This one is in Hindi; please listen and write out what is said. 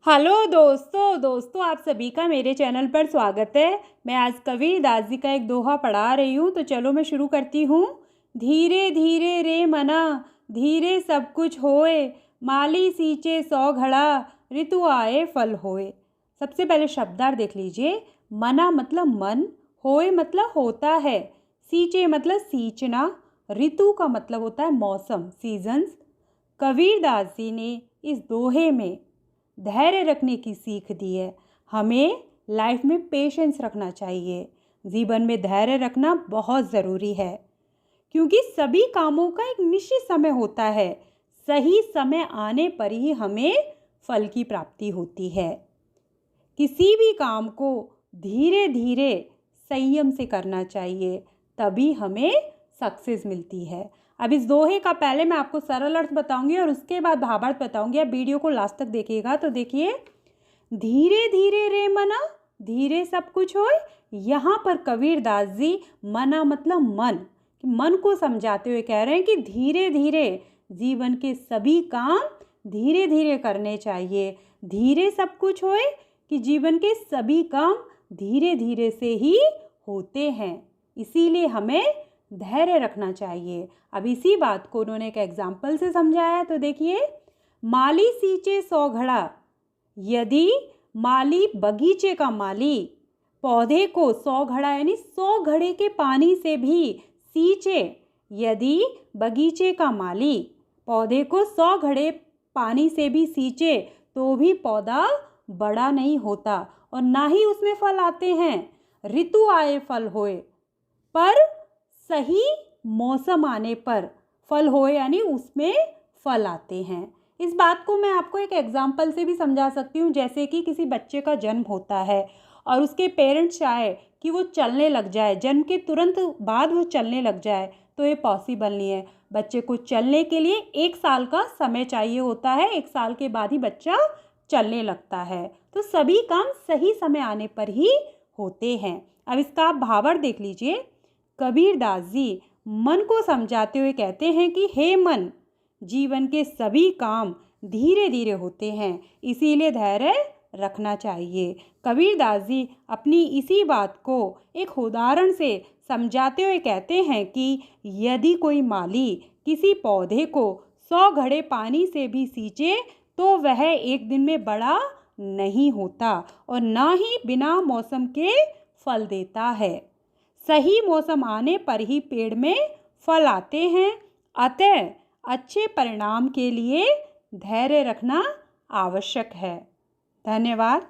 हेलो दोस्तों आप सभी का मेरे चैनल पर स्वागत है। मैं आज कबीरदास जी का एक दोहा पढ़ा रही हूँ, तो चलो मैं शुरू करती हूँ। धीरे धीरे रे मना, धीरे सब कुछ होए, माली सींचे 100 घड़ा, ऋतु आए फल होए। सबसे पहले शब्दार्थ देख लीजिए। मना मतलब मन, होए मतलब होता है, सींचे मतलब सींचना, ऋतु का मतलब होता है मौसम, सीजन्स। कबीरदास जी ने इस दोहे में धैर्य रखने की सीख दी है। हमें लाइफ में पेशेंस रखना चाहिए, जीवन में धैर्य रखना बहुत ज़रूरी है, क्योंकि सभी कामों का एक निश्चित समय होता है। सही समय आने पर ही हमें फल की प्राप्ति होती है। किसी भी काम को धीरे धीरे संयम से करना चाहिए, तभी हमें सक्सेस मिलती है। अब इस दोहे का पहले मैं आपको सरल अर्थ बताऊंगी और उसके बाद भावार्थ बताऊंगी। आप वीडियो को लास्ट तक देखिएगा। तो देखिए, धीरे धीरे रे मना, धीरे सब कुछ होए। यहाँ पर कबीरदास जी मना मतलब मन को समझाते हुए कह रहे हैं कि धीरे धीरे जीवन के सभी काम धीरे धीरे करने चाहिए। धीरे सब कुछ होए कि जीवन के सभी काम धीरे धीरे से ही होते हैं, इसीलिए हमें धैर्य रखना चाहिए। अब इसी बात को उन्होंने एक एग्जाम्पल से समझाया। तो देखिए, माली सींचे 100 घड़ा। यदि माली, बगीचे का माली, पौधे को 100 घड़ा यानी 100 घड़े के पानी से भी सींचे, यदि बगीचे का माली पौधे को 100 घड़े पानी से भी सींचे तो भी पौधा बड़ा नहीं होता और ना ही उसमें फल आते हैं। ऋतु आए फल होए, पर सही मौसम आने पर फल होए यानी उसमें फल आते हैं। इस बात को मैं आपको एक एग्जाम्पल से भी समझा सकती हूँ। जैसे कि किसी बच्चे का जन्म होता है और उसके पेरेंट्स चाहे कि वो चलने लग जाए, जन्म के तुरंत बाद वो चलने लग जाए, तो ये पॉसिबल नहीं है। बच्चे को चलने के लिए 1 साल का समय चाहिए होता है। 1 साल के बाद ही बच्चा चलने लगता है। तो सभी काम सही समय आने पर ही होते हैं। अब इसका आप भावार्थ देख लीजिए। कबीरदास जी मन को समझाते हुए कहते हैं कि हे मन, जीवन के सभी काम धीरे धीरे होते हैं, इसीलिए धैर्य रखना चाहिए। कबीरदास जी अपनी इसी बात को एक उदाहरण से समझाते हुए कहते हैं कि यदि कोई माली किसी पौधे को 100 घड़े पानी से भी सींचे तो वह एक दिन में बड़ा नहीं होता और ना ही बिना मौसम के फल देता है। सही मौसम आने पर ही पेड़ में फल आते हैं। अतः अच्छे परिणाम के लिए धैर्य रखना आवश्यक है। धन्यवाद।